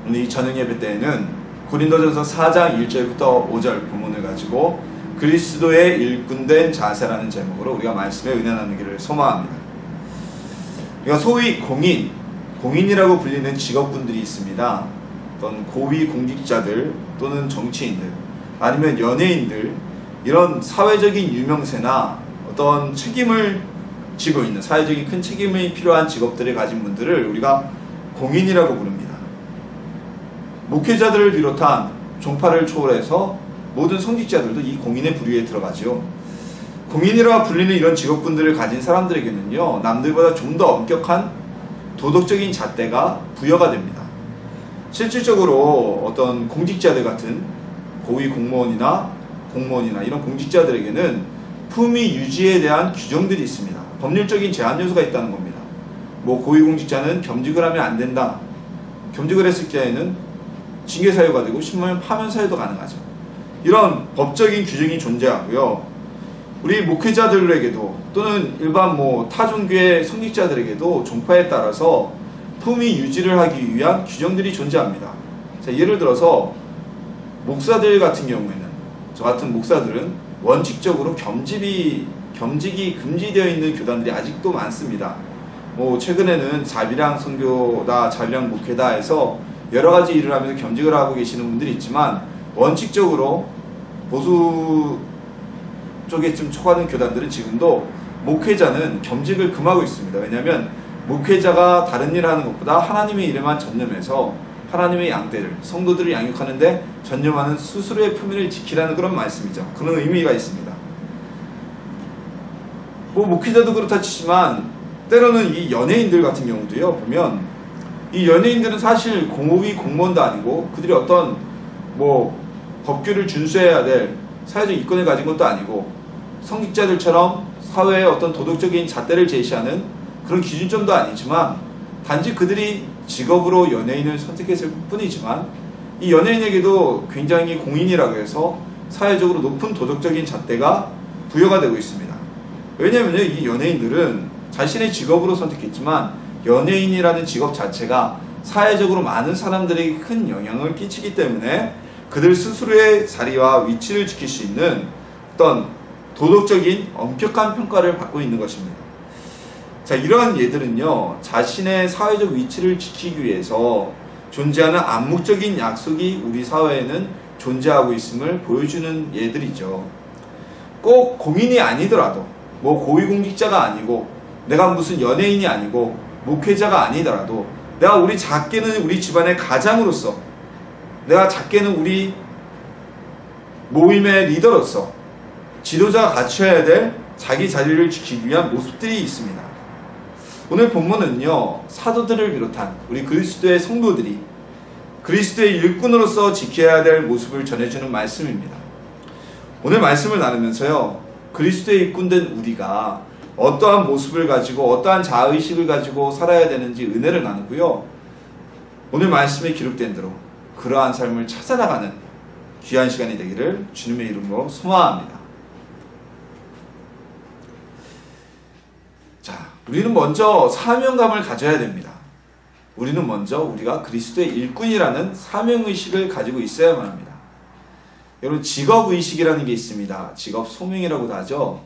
오늘 이 저녁 예배 때에는 고린도전서 4장 1절부터 5절 본문을 가지고 그리스도의 일꾼된 자세라는 제목으로 우리가 말씀에 은혜 나누기를 소망합니다. 우리가 소위 공인이라고 불리는 직업군들이 있습니다. 어떤 고위 공직자들 또는 정치인들 아니면 연예인들, 이런 사회적인 유명세나 어떤 책임을 지고 있는, 사회적인 큰 책임이 필요한 직업들을 가진 분들을 우리가 공인이라고 부릅니다. 목회자들을 비롯한 종파를 초월해서 모든 성직자들도 이 공인의 부류에 들어가죠. 공인이라 불리는 이런 직업군들을 가진 사람들에게는요, 남들보다 좀 더 엄격한 도덕적인 잣대가 부여가 됩니다. 실질적으로 어떤 공직자들 같은 고위 공무원이나 이런 공직자들에게는 품위 유지에 대한 규정들이 있습니다. 법률적인 제한 요소가 있다는 겁니다. 고위공직자는 겸직을 하면 안 된다. 겸직을 했을 때에는 징계 사유가 되고 심하면 파면 사유도 가능하죠. 이런 법적인 규정이 존재하고요. 우리 목회자들에게도 또는 일반 타종교의 성직자들에게도 종파에 따라서 품위 유지를 하기 위한 규정들이 존재합니다. 자, 예를 들어서 목사들 같은 경우에는, 저 같은 목사들은 원칙적으로 겸직이 금지되어 있는 교단들이 아직도 많습니다. 최근에는 자비랑 선교다, 자비랑 목회다 해서 여러가지 일을 하면서 겸직을 하고 계시는 분들이 있지만, 원칙적으로 보수 쪽에 좀 속하는 교단들은 지금도 목회자는 겸직을 금하고 있습니다. 왜냐하면 목회자가 다른 일을 하는 것보다 하나님의 일에만 전념해서 하나님의 양떼를, 성도들을 양육하는데 전념하는 스스로의 품위를 지키라는 그런 말씀이죠. 그런 의미가 있습니다. 목회자도 그렇다 치지만 때로는 이 연예인들 같은 경우도요, 보면 이 연예인들은 사실 공업이 공무원도 아니고 그들이 어떤 법규를 준수해야 될 사회적 이권을 가진 것도 아니고 성직자들처럼 사회의 어떤 도덕적인 잣대를 제시하는 그런 기준점도 아니지만 단지 그들이 직업으로 연예인을 선택했을 뿐이지만 이 연예인에게도 굉장히 공인이라고 해서 사회적으로 높은 도덕적인 잣대가 부여가 되고 있습니다. 왜냐하면 이 연예인들은 자신의 직업으로 선택했지만 연예인이라는 직업 자체가 사회적으로 많은 사람들에게 큰 영향을 끼치기 때문에 그들 스스로의 자리와 위치를 지킬 수 있는 어떤 도덕적인 엄격한 평가를 받고 있는 것입니다. 자, 이러한 예들은요, 자신의 사회적 위치를 지키기 위해서 존재하는 암묵적인 약속이 우리 사회에는 존재하고 있음을 보여주는 예들이죠. 꼭 공인이 아니더라도, 고위공직자가 아니고, 내가 무슨 연예인이 아니고, 목회자가 아니더라도, 내가 작게는 우리 집안의 가장으로서, 내가 작게는 우리 모임의 리더로서 지도자가 갖춰야 될 자기 자리를 지키기 위한 모습들이 있습니다. 오늘 본문은요, 사도들을 비롯한 우리 그리스도의 성도들이 그리스도의 일꾼으로서 지켜야 될 모습을 전해주는 말씀입니다. 오늘 말씀을 나누면서요, 그리스도의 일꾼된 우리가 어떠한 모습을 가지고 어떠한 자아의식을 가지고 살아야 되는지 은혜를 나누고요, 오늘 말씀에 기록된 대로 그러한 삶을 찾아나가는 귀한 시간이 되기를 주님의 이름으로 소망합니다. 자, 우리는 먼저 사명감을 가져야 됩니다. 우리는 먼저 우리가 그리스도의 일꾼이라는 사명의식을 가지고 있어야만 합니다. 여러분, 직업의식이라는 게 있습니다. 직업 소명이라고도 하죠.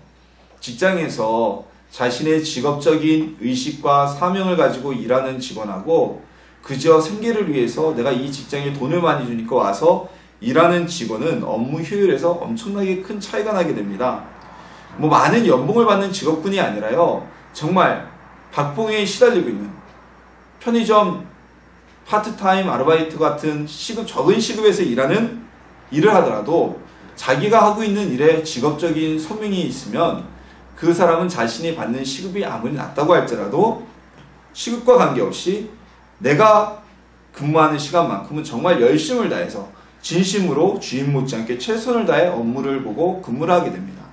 직장에서 자신의 직업적인 의식과 사명을 가지고 일하는 직원하고 그저 생계를 위해서 내가 이 직장에 돈을 많이 주니까 와서 일하는 직원은 업무 효율에서 엄청나게 큰 차이가 나게 됩니다. 많은 연봉을 받는 직업군이 아니라요, 정말 박봉에 시달리고 있는 편의점 파트타임 아르바이트 같은 적은 시급에서 일을 하더라도 자기가 하고 있는 일에 직업적인 소명이 있으면 그 사람은 자신이 받는 시급이 아무리 낮다고 할지라도 시급과 관계없이 내가 근무하는 시간만큼은 정말 열심을 다해서 진심으로 주인 못지않게 최선을 다해 업무를 보고 근무를 하게 됩니다.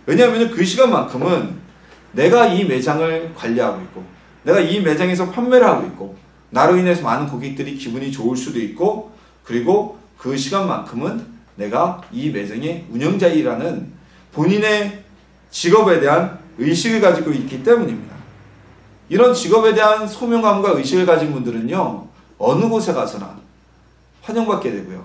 왜냐하면 그 시간만큼은 내가 이 매장을 관리하고 있고, 내가 이 매장에서 판매를 하고 있고, 나로 인해서 많은 고객들이 기분이 좋을 수도 있고, 그리고 그 시간만큼은 내가 이 매장의 운영자이라는 본인의 직업에 대한 의식을 가지고 있기 때문입니다. 이런 직업에 대한 소명감과 의식을 가진 분들은요, 어느 곳에 가서나 환영받게 되고요.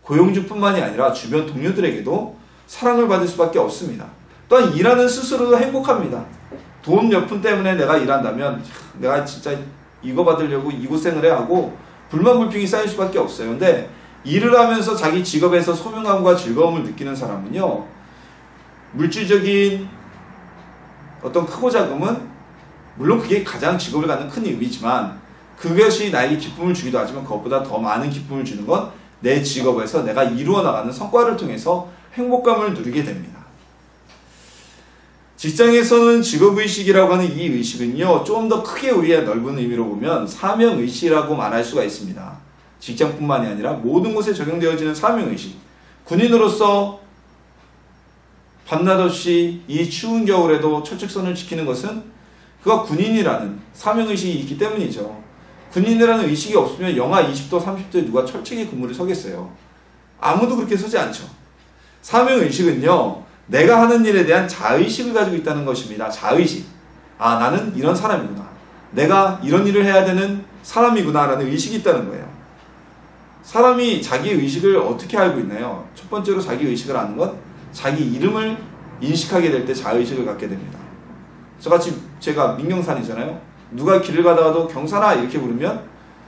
고용주뿐만이 아니라 주변 동료들에게도 사랑을 받을 수밖에 없습니다. 또한 일하는 스스로도 행복합니다. 돈 몇 푼 때문에 내가 일한다면 내가 진짜 이거 받으려고 이 고생을 해야 하고 불만불평이 쌓일 수밖에 없어요. 근데 일을 하면서 자기 직업에서 소명감과 즐거움을 느끼는 사람은요, 물질적인 어떤 크고 작음은 물론 그게 가장 직업을 갖는 큰 의미지만 그것이 나에게 기쁨을 주기도 하지만 그것보다 더 많은 기쁨을 주는 건 내 직업에서 내가 이루어 나가는 성과를 통해서 행복감을 누리게 됩니다. 직장에서는 직업의식이라고 하는 이 의식은요, 좀 더 크게 우리의 넓은 의미로 보면 사명의식이라고 말할 수가 있습니다. 직장뿐만이 아니라 모든 곳에 적용되어지는 사명의식. 군인으로서 밤낮 없이 이 추운 겨울에도 철책선을 지키는 것은 그가 군인이라는 사명의식이 있기 때문이죠. 군인이라는 의식이 없으면 영하 20도, 30도에 누가 철책에 근무를 서겠어요. 아무도 그렇게 서지 않죠. 사명의식은요, 내가 하는 일에 대한 자의식을 가지고 있다는 것입니다. 자의식. 아, 나는 이런 사람이구나. 내가 이런 일을 해야 되는 사람이구나 라는 의식이 있다는 거예요. 사람이 자기 의식을 어떻게 알고 있나요? 첫 번째로 자기 의식을 아는 건 자기 이름을 인식하게 될 때 자의식을 갖게 됩니다. 저같이 제가 민경산이잖아요. 누가 길을 가다가도 경산아 이렇게 부르면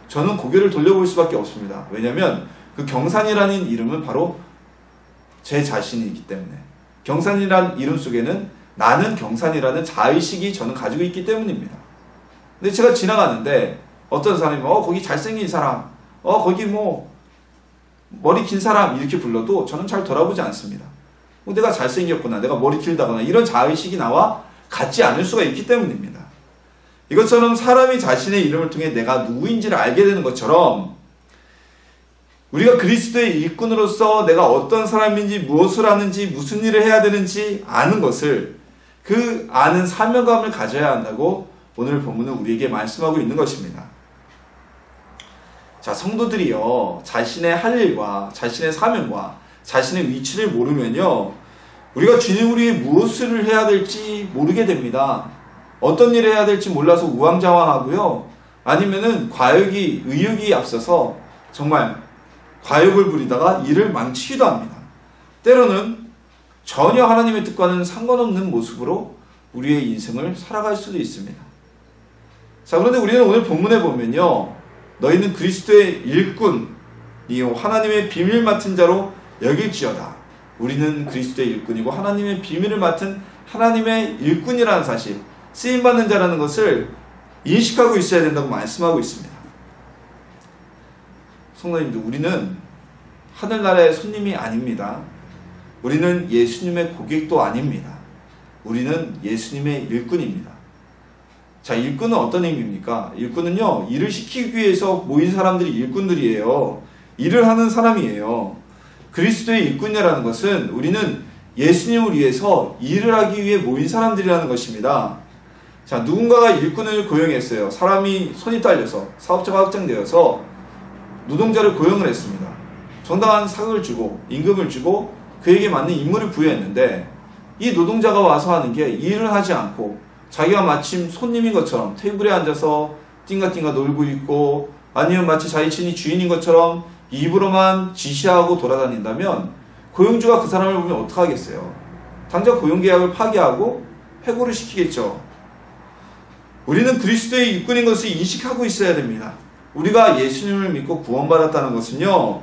저는 고개를 돌려볼 수밖에 없습니다. 왜냐하면 그 경산이라는 이름은 바로 제 자신이기 때문에, 경산이라는 이름 속에는 나는 경산이라는 자의식이 저는 가지고 있기 때문입니다. 근데 제가 지나가는데 어떤 사람이 거기 잘생긴 사람, 거기 뭐 머리 긴 사람 이렇게 불러도 저는 잘 돌아보지 않습니다. 내가 잘생겼구나, 내가 머리 길다거나 이런 자의식이 나와 같지 않을 수가 있기 때문입니다. 이것처럼 사람이 자신의 이름을 통해 내가 누구인지를 알게 되는 것처럼 우리가 그리스도의 일꾼으로서 내가 어떤 사람인지, 무엇을 하는지, 무슨 일을 해야 되는지 아는 것을, 그 아는 사명감을 가져야 한다고 오늘 본문은 우리에게 말씀하고 있는 것입니다. 자, 성도들이요, 자신의 할 일과 자신의 사명과 자신의 위치를 모르면요, 우리가 주님 우리의 무엇을 해야 될지 모르게 됩니다. 어떤 일을 해야 될지 몰라서 우왕좌왕하고요, 아니면은 의욕이 앞서서 정말 과욕을 부리다가 일을 망치기도 합니다. 때로는 전혀 하나님의 뜻과는 상관없는 모습으로 우리의 인생을 살아갈 수도 있습니다. 자, 그런데 우리는 오늘 본문에 보면요, 너희는 그리스도의 일꾼이요 하나님의 비밀 맡은 자로 여길지어다. 우리는 그리스도의 일꾼이고 하나님의 비밀을 맡은 하나님의 일꾼이라는 사실, 쓰임받는 자라는 것을 인식하고 있어야 된다고 말씀하고 있습니다. 성도님들, 우리는 하늘나라의 손님이 아닙니다. 우리는 예수님의 고객도 아닙니다. 우리는 예수님의 일꾼입니다. 자, 일꾼은 어떤 의미입니까? 일꾼은요, 일을 시키기 위해서 모인 사람들이 일꾼들이에요. 일을 하는 사람이에요. 그리스도의 일꾼이라는 것은 우리는 예수님을 위해서 일을 하기 위해 모인 사람들이라는 것입니다. 자, 누군가가 일꾼을 고용했어요. 사람이 손이 딸려서, 사업자가 확장되어서 노동자를 고용을 했습니다. 정당한 사극을 주고 임금을 주고 그에게 맞는 임무를 부여했는데, 이 노동자가 와서 하는 게 일을 하지 않고 자기가 마침 손님인 것처럼 테이블에 앉아서 띵가띵가 놀고 있고, 아니면 마치 자신이 주인인 것처럼 입으로만 지시하고 돌아다닌다면 고용주가 그 사람을 보면 어떡하겠어요? 당장 고용계약을 파기하고 해고를 시키겠죠. 우리는 그리스도의 일꾼인 것을 인식하고 있어야 됩니다. 우리가 예수님을 믿고 구원받았다는 것은요,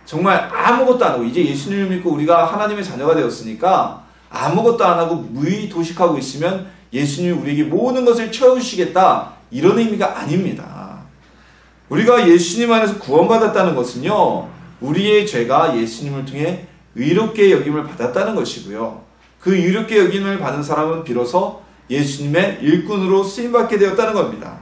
정말 아무것도 안 하고, 이제 예수님을 믿고 우리가 하나님의 자녀가 되었으니까 아무것도 안 하고 무의도식하고 있으면 예수님이 우리에게 모든 것을 채워주시겠다, 이런 의미가 아닙니다. 우리가 예수님 안에서 구원받았다는 것은요, 우리의 죄가 예수님을 통해 의롭게 여김을 받았다는 것이고요, 그 의롭게 여김을 받은 사람은 비로소 예수님의 일꾼으로 쓰임받게 되었다는 겁니다.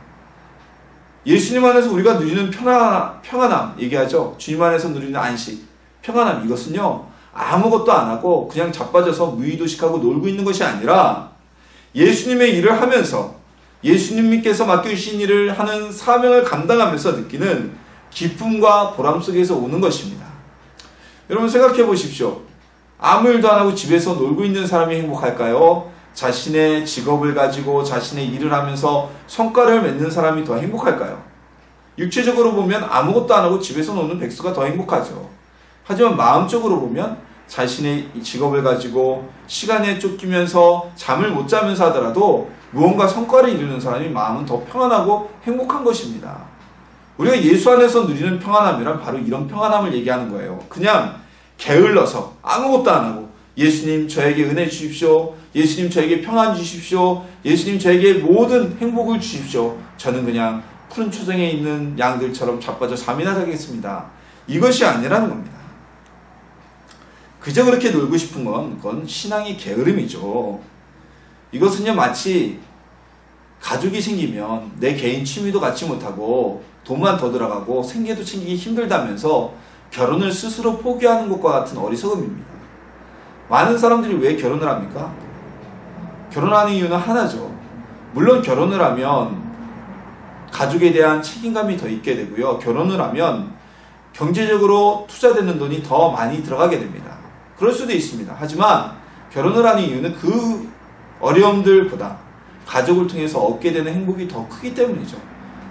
예수님 안에서 우리가 누리는 평안함 얘기하죠. 주님 안에서 누리는 안식, 평안함, 이것은요, 아무것도 안 하고 그냥 자빠져서 무의도식하고 놀고 있는 것이 아니라 예수님의 일을 하면서 예수님께서 맡겨주신 일을 하는 사명을 감당하면서 느끼는 기쁨과 보람 속에서 오는 것입니다. 여러분 생각해 보십시오. 아무 일도 안 하고 집에서 놀고 있는 사람이 행복할까요? 자신의 직업을 가지고 자신의 일을 하면서 성과를 맺는 사람이 더 행복할까요? 육체적으로 보면 아무것도 안 하고 집에서 노는 백수가 더 행복하죠. 하지만 마음적으로 보면 자신의 직업을 가지고 시간에 쫓기면서 잠을 못 자면서 하더라도 무언가 성과를 이루는 사람이 마음은 더 평안하고 행복한 것입니다. 우리가 예수 안에서 누리는 평안함이란 바로 이런 평안함을 얘기하는 거예요. 그냥 게을러서 아무것도 안 하고 예수님 저에게 은혜 주십시오. 예수님 저에게 평안 주십시오. 예수님 저에게 모든 행복을 주십시오. 저는 그냥 푸른 초정에 있는 양들처럼 자빠져 잠이나 자겠습니다. 이것이 아니라는 겁니다. 그저 그렇게 놀고 싶은 그건 신앙의 게으름이죠. 이것은요, 마치 가족이 생기면 내 개인 취미도 갖지 못하고 돈만 더 들어가고 생계도 챙기기 힘들다면서 결혼을 스스로 포기하는 것과 같은 어리석음입니다. 많은 사람들이 왜 결혼을 합니까? 결혼하는 이유는 하나죠. 물론 결혼을 하면 가족에 대한 책임감이 더 있게 되고요. 결혼을 하면 경제적으로 투자되는 돈이 더 많이 들어가게 됩니다. 그럴 수도 있습니다. 하지만 결혼을 하는 이유는 그 어려움들보다 가족을 통해서 얻게 되는 행복이 더 크기 때문이죠.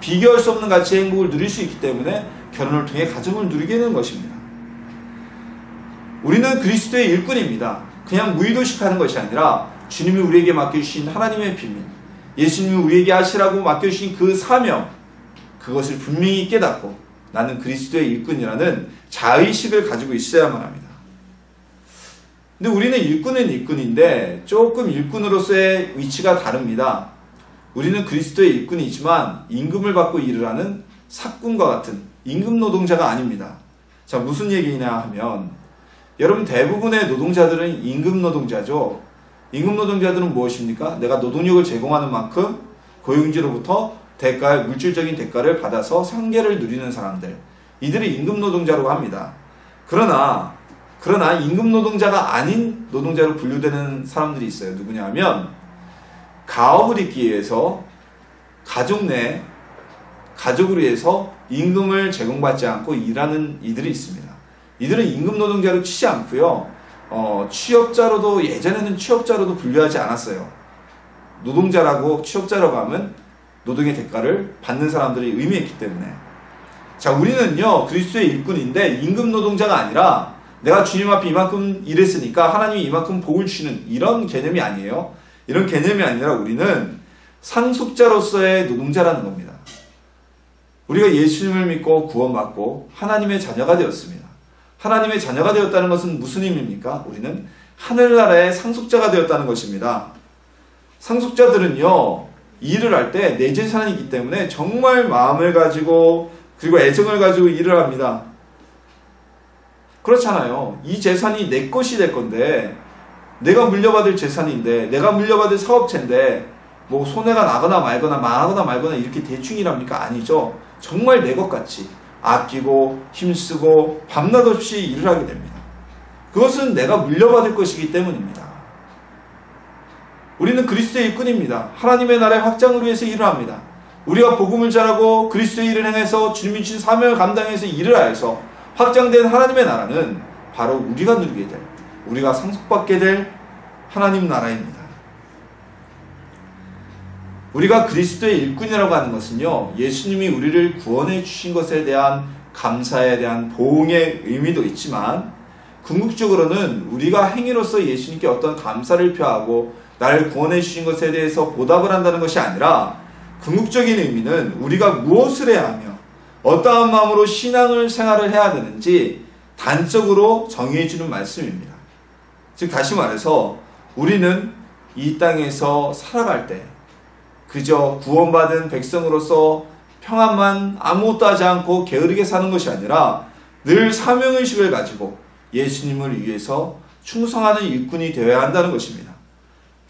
비교할 수 없는 가치의 행복을 누릴 수 있기 때문에 결혼을 통해 가족을 누리게 되는 것입니다. 우리는 그리스도의 일꾼입니다. 그냥 무의도식하는 것이 아니라 주님이 우리에게 맡겨주신 하나님의 비밀, 예수님이 우리에게 하시라고 맡겨주신 그 사명, 그것을 분명히 깨닫고 나는 그리스도의 일꾼이라는 자의식을 가지고 있어야만 합니다. 근데 우리는 일꾼은 일꾼인데 조금 일꾼으로서의 위치가 다릅니다. 우리는 그리스도의 일꾼이지만 임금을 받고 일을 하는 삭군과 같은 임금 노동자가 아닙니다. 자, 무슨 얘기냐 하면 여러분 대부분의 노동자들은 임금 노동자죠. 임금 노동자들은 무엇입니까? 내가 노동력을 제공하는 만큼 고용주로부터 물질적인 대가를 받아서 생계를 누리는 사람들, 이들이 임금 노동자라고 합니다. 그러나 임금 노동자가 아닌 노동자로 분류되는 사람들이 있어요. 누구냐 하면 가업을 잇기 위해서 가족을 위해서 임금을 제공받지 않고 일하는 이들이 있습니다. 이들은 임금 노동자로 치지 않고요. 취업자로도 예전에는 취업자로도 분류하지 않았어요. 노동자라고 취업자라고 하면 노동의 대가를 받는 사람들이 의미했기 때문에. 자, 우리는요 그리스도의 일꾼인데 임금 노동자가 아니라 내가 주님 앞에 이만큼 일했으니까 하나님이 이만큼 복을 주시는 이런 개념이 아니에요. 이런 개념이 아니라 우리는 상속자로서의 노동자라는 겁니다. 우리가 예수님을 믿고 구원받고 하나님의 자녀가 되었습니다. 하나님의 자녀가 되었다는 것은 무슨 의미입니까? 우리는 하늘나라의 상속자가 되었다는 것입니다. 상속자들은요 일을 할 때 내 재산이기 때문에 정말 마음을 가지고 그리고 애정을 가지고 일을 합니다. 그렇잖아요. 이 재산이 내 것이 될 건데 내가 물려받을 재산인데 내가 물려받을 사업체인데 뭐 손해가 나거나 말거나 망하거나 말거나 이렇게 대충 일합니까? 아니죠. 정말 내 것 같이 아끼고 힘쓰고 밤낮 없이 일을 하게 됩니다. 그것은 내가 물려받을 것이기 때문입니다. 우리는 그리스도의 일꾼입니다. 하나님의 나라의 확장을 위해서 일을 합니다. 우리가 복음을 전하고 그리스도의 일을 행해서 주님이 주신 사명을 감당해서 일을 하여서 확장된 하나님의 나라는 바로 우리가 누리게 될, 우리가 상속받게 될 하나님 나라입니다. 우리가 그리스도의 일꾼이라고 하는 것은요, 예수님이 우리를 구원해 주신 것에 대한 감사에 대한 보응의 의미도 있지만 궁극적으로는 우리가 행위로서 예수님께 어떤 감사를 표하고 나를 구원해 주신 것에 대해서 보답을 한다는 것이 아니라 궁극적인 의미는 우리가 무엇을 해야 하며 어떠한 마음으로 신앙을 생활을 해야 되는지 단적으로 정의해 주는 말씀입니다. 즉 다시 말해서 우리는 이 땅에서 살아갈 때 그저 구원받은 백성으로서 평안만 아무것도 하지 않고 게으르게 사는 것이 아니라 늘 사명의식을 가지고 예수님을 위해서 충성하는 일꾼이 되어야 한다는 것입니다.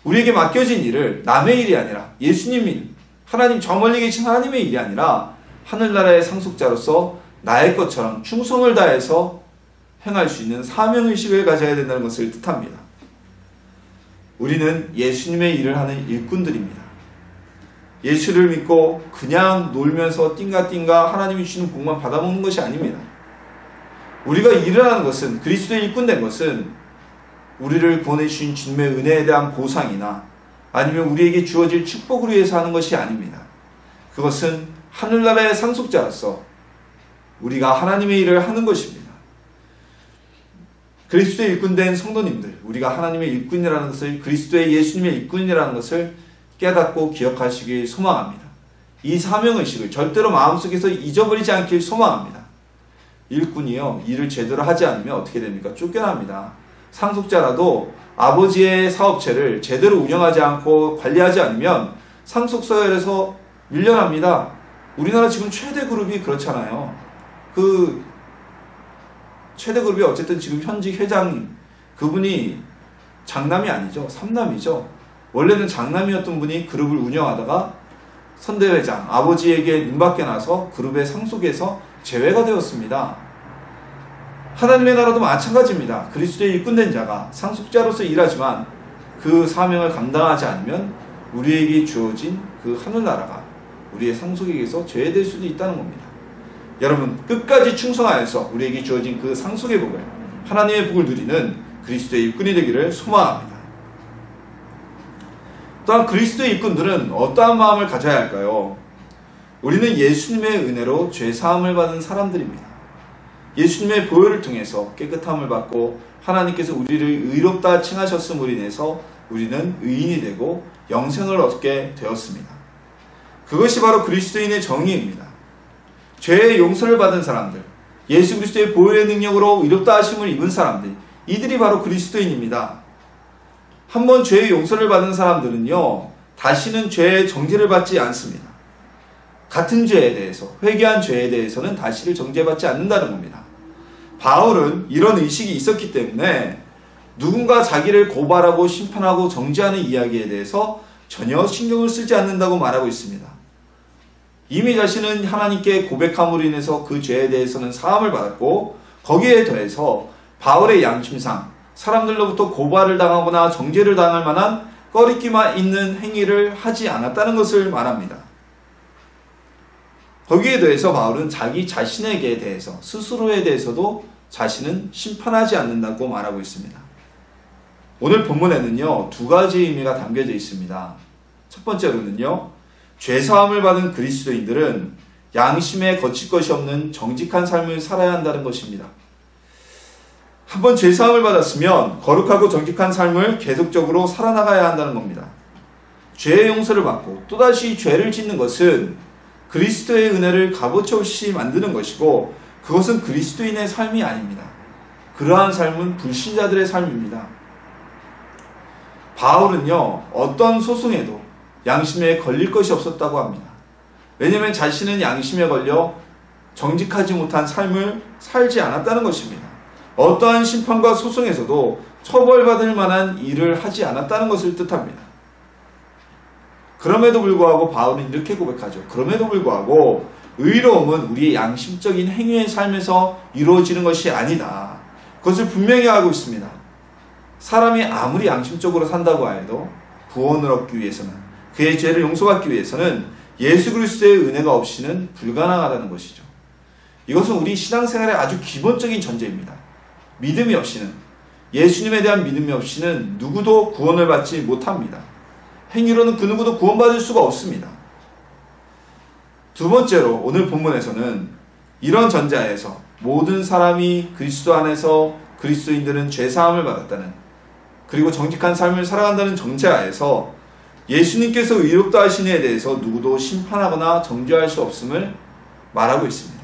우리에게 맡겨진 일을 남의 일이 아니라 예수님 일, 하나님 저 멀리 계신 하나님의 일이 아니라 하늘나라의 상속자로서 나의 것처럼 충성을 다해서 행할 수 있는 사명의식을 가져야 된다는 것을 뜻합니다. 우리는 예수님의 일을 하는 일꾼들입니다. 예수를 믿고 그냥 놀면서 띵가띵가 하나님이 주시는 복만 받아먹는 것이 아닙니다. 우리가 일을 하는 것은, 그리스도의 일꾼된 것은 우리를 구원해 주신 주님의 은혜에 대한 보상이나 아니면 우리에게 주어질 축복을 위해서 하는 것이 아닙니다. 그것은 하늘나라의 상속자로서 우리가 하나님의 일을 하는 것입니다. 그리스도의 일꾼된 성도님들, 우리가 하나님의 일꾼이라는 것을, 그리스도의 예수님의 일꾼이라는 것을 깨닫고 기억하시길 소망합니다. 이 사명의식을 절대로 마음속에서 잊어버리지 않길 소망합니다. 일꾼이요, 일을 제대로 하지 않으면 어떻게 됩니까? 쫓겨납니다. 상속자라도 아버지의 사업체를 제대로 운영하지 않고 관리하지 않으면 상속서열에서 밀려납니다. 우리나라 지금 최대 그룹이 그렇잖아요. 그 최대 그룹이 어쨌든 지금 현직 회장님, 그분이 장남이 아니죠. 삼남이죠. 원래는 장남이었던 분이 그룹을 운영하다가 선대회장, 아버지에게 눈밖에 나서 그룹의 상속에서 제외가 되었습니다. 하나님의 나라도 마찬가지입니다. 그리스도의 일꾼된 자가 상속자로서 일하지만 그 사명을 감당하지 않으면 우리에게 주어진 그 하늘나라가 우리의 상속에게서 제외될 수도 있다는 겁니다. 여러분, 끝까지 충성하여서 우리에게 주어진 그 상속의 복을, 하나님의 복을 누리는 그리스도의 일꾼이 되기를 소망합니다. 또한 그리스도의 일꾼들은 어떠한 마음을 가져야 할까요? 우리는 예수님의 은혜로 죄사함을 받은 사람들입니다. 예수님의 보혈을 통해서 깨끗함을 받고 하나님께서 우리를 의롭다 칭하셨음으로 인해서 우리는 의인이 되고 영생을 얻게 되었습니다. 그것이 바로 그리스도인의 정의입니다. 죄의 용서를 받은 사람들, 예수 그리스도의 보혈의 능력으로 의롭다 하심을 입은 사람들, 이들이 바로 그리스도인입니다. 한번 죄의 용서를 받은 사람들은요, 다시는 죄의 정죄를 받지 않습니다. 같은 죄에 대해서, 회개한 죄에 대해서는 다시를 정죄받지 않는다는 겁니다. 바울은 이런 의식이 있었기 때문에 누군가 자기를 고발하고 심판하고 정죄하는 이야기에 대해서 전혀 신경을 쓰지 않는다고 말하고 있습니다. 이미 자신은 하나님께 고백함으로 인해서 그 죄에 대해서는 사함을 받았고, 거기에 더해서 바울의 양심상 사람들로부터 고발을 당하거나 정죄를 당할 만한 꺼리끼만 있는 행위를 하지 않았다는 것을 말합니다. 거기에 대해서 바울은 자기 자신에게 대해서, 스스로에 대해서도 자신은 심판하지 않는다고 말하고 있습니다. 오늘 본문에는요, 두 가지 의미가 담겨져 있습니다. 첫 번째로는요, 죄사함을 받은 그리스도인들은 양심에 거칠 것이 없는 정직한 삶을 살아야 한다는 것입니다. 한번 죄사함을 받았으면 거룩하고 정직한 삶을 계속적으로 살아나가야 한다는 겁니다. 죄의 용서를 받고 또다시 죄를 짓는 것은 그리스도의 은혜를 값어치 없이 만드는 것이고, 그것은 그리스도인의 삶이 아닙니다. 그러한 삶은 불신자들의 삶입니다. 바울은요, 어떤 소송에도 양심에 걸릴 것이 없었다고 합니다. 왜냐하면 자신은 양심에 걸려 정직하지 못한 삶을 살지 않았다는 것입니다. 어떠한 심판과 소송에서도 처벌받을 만한 일을 하지 않았다는 것을 뜻합니다. 그럼에도 불구하고 바울은 이렇게 고백하죠. 그럼에도 불구하고 의로움은 우리의 양심적인 행위의 삶에서 이루어지는 것이 아니다. 그것을 분명히 하고 있습니다. 사람이 아무리 양심적으로 산다고 해도 구원을 얻기 위해서는, 그의 죄를 용서받기 위해서는 예수 그리스도의 은혜가 없이는 불가능하다는 것이죠. 이것은 우리 신앙생활의 아주 기본적인 전제입니다. 믿음이 없이는, 예수님에 대한 믿음이 없이는 누구도 구원을 받지 못합니다. 행위로는 그 누구도 구원받을 수가 없습니다. 두 번째로 오늘 본문에서는 이런 전제하에서 모든 사람이 그리스도 안에서 그리스도인들은 죄사함을 받았다는, 그리고 정직한 삶을 살아간다는 전제하에서 예수님께서 의롭다 하신 이에 대해서 누구도 심판하거나 정죄할 수 없음을 말하고 있습니다.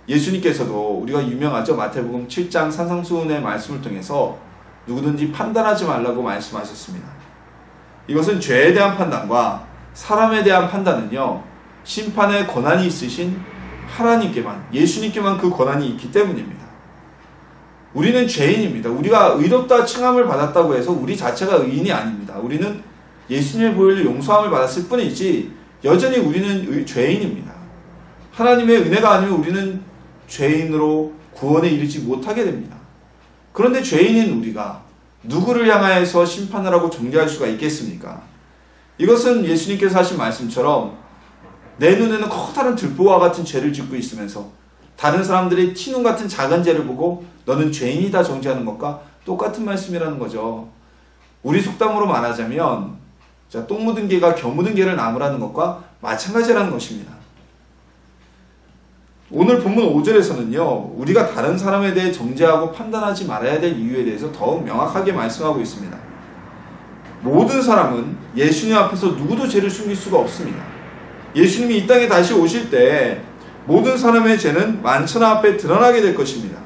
예수님께서도 우리가 유명하죠. 마태복음 7장 산상수훈의 말씀을 통해서 누구든지 판단하지 말라고 말씀하셨습니다. 이것은 죄에 대한 판단과 사람에 대한 판단은요, 심판의 권한이 있으신 하나님께만, 예수님께만 그 권한이 있기 때문입니다. 우리는 죄인입니다. 우리가 의롭다 칭함을 받았다고 해서 우리 자체가 의인이 아닙니다. 우리는 예수님의 보혈로 용서함을 받았을 뿐이지 여전히 우리는 죄인입니다. 하나님의 은혜가 아니면 우리는 죄인으로 구원에 이르지 못하게 됩니다. 그런데 죄인인 우리가 누구를 향하여서 심판을 하고 정죄할 수가 있겠습니까? 이것은 예수님께서 하신 말씀처럼 내 눈에는 커다란 들보와 같은 죄를 짓고 있으면서 다른 사람들의 티눈 같은 작은 죄를 보고 너는 죄인이다 정죄하는 것과 똑같은 말씀이라는 거죠. 우리 속담으로 말하자면 똥 묻은 개가 겨 묻은 개를 나무라는 것과 마찬가지라는 것입니다. 오늘 본문 5절에서는요, 우리가 다른 사람에 대해 정죄하고 판단하지 말아야 될 이유에 대해서 더욱 명확하게 말씀하고 있습니다. 모든 사람은 예수님 앞에서 누구도 죄를 숨길 수가 없습니다. 예수님이 이 땅에 다시 오실 때 모든 사람의 죄는 만천하 앞에 드러나게 될 것입니다.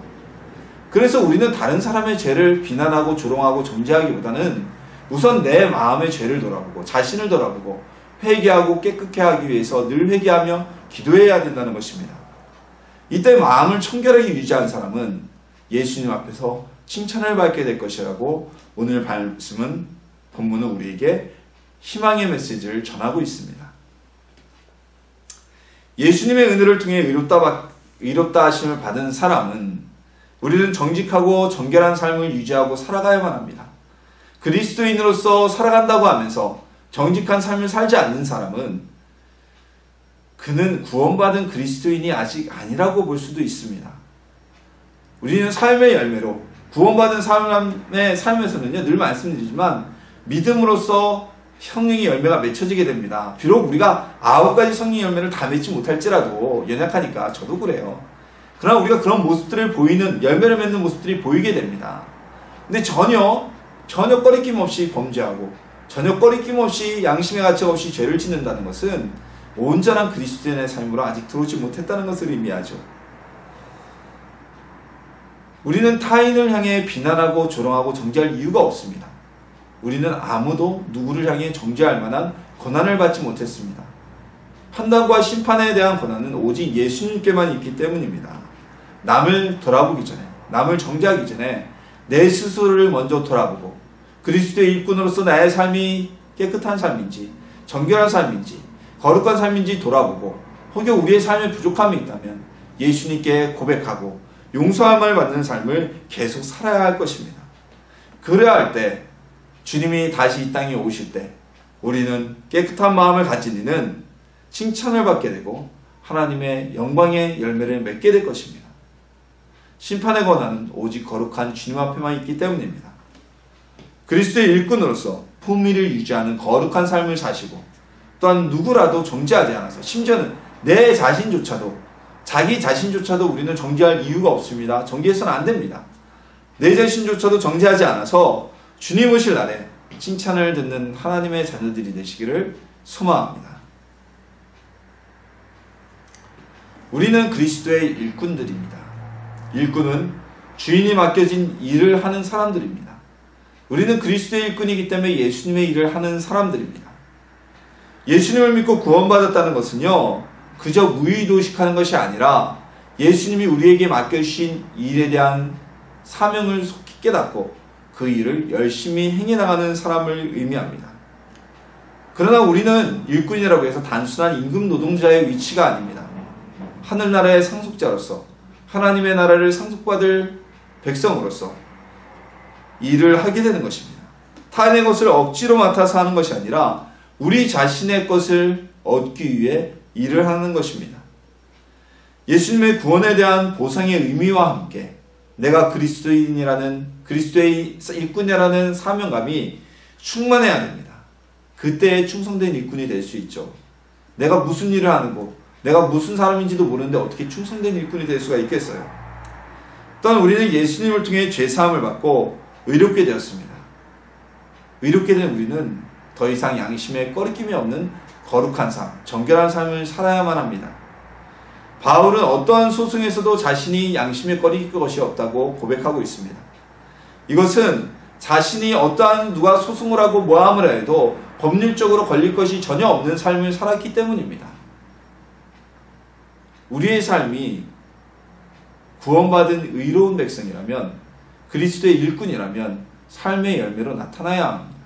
그래서 우리는 다른 사람의 죄를 비난하고 조롱하고 정죄하기보다는 우선 내 마음의 죄를 돌아보고 자신을 돌아보고 회개하고 깨끗게 하기 위해서 늘 회개하며 기도해야 된다는 것입니다. 이때 마음을 청결하게 유지한 사람은 예수님 앞에서 칭찬을 받게 될 것이라고 오늘 본문은 우리에게 희망의 메시지를 전하고 있습니다. 예수님의 은혜를 통해 의롭다 하심을 받은 사람은 우리는 정직하고 정결한 삶을 유지하고 살아가야만 합니다. 그리스도인으로서 살아간다고 하면서 정직한 삶을 살지 않는 사람은 그는 구원받은 그리스도인이 아직 아니라고 볼 수도 있습니다. 우리는 삶의 열매로 구원받은 사람의 삶에서는요, 늘 말씀드리지만 믿음으로써 성령의 열매가 맺혀지게 됩니다. 비록 우리가 9가지 성령의 열매를 다 맺지 못할지라도 연약하니까 저도 그래요. 그러나 우리가 그런 모습들을 보이는, 열매를 맺는 모습들이 보이게 됩니다. 근데 전혀 꺼리낌 없이 범죄하고 전혀 꺼리낌 없이 양심의 가책 없이 죄를 짓는다는 것은 온전한 그리스도인의 삶으로 아직 들어오지 못했다는 것을 의미하죠. 우리는 타인을 향해 비난하고 조롱하고 정죄할 이유가 없습니다. 우리는 아무도 누구를 향해 정죄할 만한 권한을 받지 못했습니다. 판단과 심판에 대한 권한은 오직 예수님께만 있기 때문입니다. 남을 돌아보기 전에, 남을 정죄하기 전에 내 스스로를 먼저 돌아보고 그리스도의 일꾼으로서 나의 삶이 깨끗한 삶인지, 정결한 삶인지, 거룩한 삶인지 돌아보고 혹여 우리의 삶에 부족함이 있다면 예수님께 고백하고 용서함을 받는 삶을 계속 살아야 할 것입니다. 그래야 할 때 주님이 다시 이 땅에 오실 때 우리는 깨끗한 마음을 가진 이는 칭찬을 받게 되고 하나님의 영광의 열매를 맺게 될 것입니다. 심판의 권한은 오직 거룩한 주님 앞에만 있기 때문입니다. 그리스도의 일꾼으로서 품위를 유지하는 거룩한 삶을 사시고 또한 누구라도 정죄하지 않아서, 심지어는 내 자신조차도, 자기 자신조차도 우리는 정죄할 이유가 없습니다. 정죄해서는 안 됩니다. 내 자신조차도 정죄하지 않아서 주님 오실 날에 칭찬을 듣는 하나님의 자녀들이 되시기를 소망합니다. 우리는 그리스도의 일꾼들입니다. 일꾼은 주인이 맡겨진 일을 하는 사람들입니다. 우리는 그리스도의 일꾼이기 때문에 예수님의 일을 하는 사람들입니다. 예수님을 믿고 구원받았다는 것은요, 그저 무의도식하는 것이 아니라 예수님이 우리에게 맡겨주신 일에 대한 사명을 속히 깨닫고 그 일을 열심히 행해나가는 사람을 의미합니다. 그러나 우리는 일꾼이라고 해서 단순한 임금 노동자의 위치가 아닙니다. 하늘나라의 상속자로서, 하나님의 나라를 상속받을 백성으로서 일을 하게 되는 것입니다. 타인의 것을 억지로 맡아서 하는 것이 아니라 우리 자신의 것을 얻기 위해 일을 하는 것입니다. 예수님의 구원에 대한 보상의 의미와 함께 내가 그리스도의 일꾼이라는 사명감이 충만해야 됩니다. 그때에 충성된 일꾼이 될 수 있죠. 내가 무슨 일을 하는고, 내가 무슨 사람인지도 모르는데 어떻게 충성된 일꾼이 될 수가 있겠어요. 또한 우리는 예수님을 통해 죄사함을 받고 의롭게 되었습니다. 의롭게 된 우리는 더 이상 양심에 꺼리낌이 없는 거룩한 삶, 정결한 삶을 살아야만 합니다. 바울은 어떠한 소송에서도 자신이 양심에 꺼릴 것이 없다고 고백하고 있습니다. 이것은 자신이 어떠한 누가 소송을 하고 모함을 해도 법률적으로 걸릴 것이 전혀 없는 삶을 살았기 때문입니다. 우리의 삶이 구원받은 의로운 백성이라면, 그리스도의 일꾼이라면 삶의 열매로 나타나야 합니다.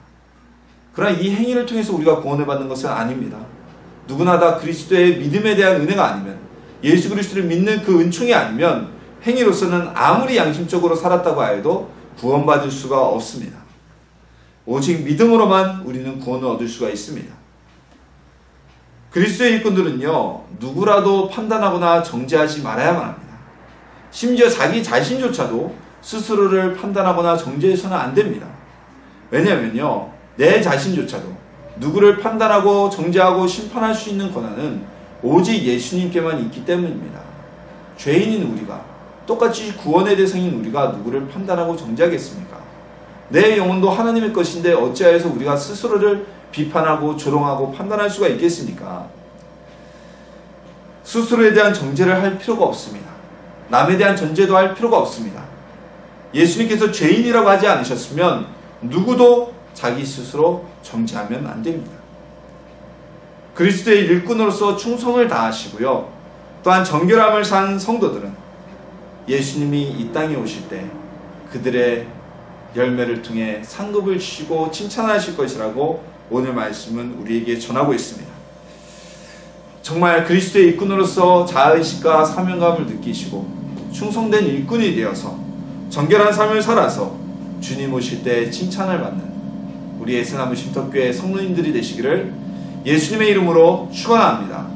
그러나 이 행위를 통해서 우리가 구원을 받는 것은 아닙니다. 누구나 다 그리스도의 믿음에 대한 은혜가 아니면, 예수 그리스도를 믿는 그 은총이 아니면 행위로서는 아무리 양심적으로 살았다고 해도 구원받을 수가 없습니다. 오직 믿음으로만 우리는 구원을 얻을 수가 있습니다. 그리스도의 일꾼들은요, 누구라도 판단하거나 정죄하지 말아야만 합니다. 심지어 자기 자신조차도 스스로를 판단하거나 정죄해서는 안 됩니다. 왜냐하면요, 내 자신조차도 누구를 판단하고 정죄하고 심판할 수 있는 권한은 오직 예수님께만 있기 때문입니다. 죄인인 우리가, 똑같이 구원의 대상인 우리가 누구를 판단하고 정죄하겠습니까? 내 영혼도 하나님의 것인데 어찌하여서 우리가 스스로를 비판하고 조롱하고 판단할 수가 있겠습니까? 스스로에 대한 정죄를 할 필요가 없습니다. 남에 대한 전제도 할 필요가 없습니다. 예수님께서 죄인이라고 하지 않으셨으면 누구도 자기 스스로 정죄하면 안 됩니다. 그리스도의 일꾼으로서 충성을 다하시고요. 또한 정결함을 산 성도들은 예수님이 이 땅에 오실 때 그들의 열매를 통해 상급을 주시고 칭찬하실 것이라고 오늘 말씀은 우리에게 전하고 있습니다. 정말 그리스도의 일꾼으로서 자아의식과 사명감을 느끼시고 충성된 일꾼이 되어서 정결한 삶을 살아서 주님 오실 때 칭찬을 받는 우리 애쓰나무 쉼터교회 성도님들이 되시기를 예수님의 이름으로 축원합니다.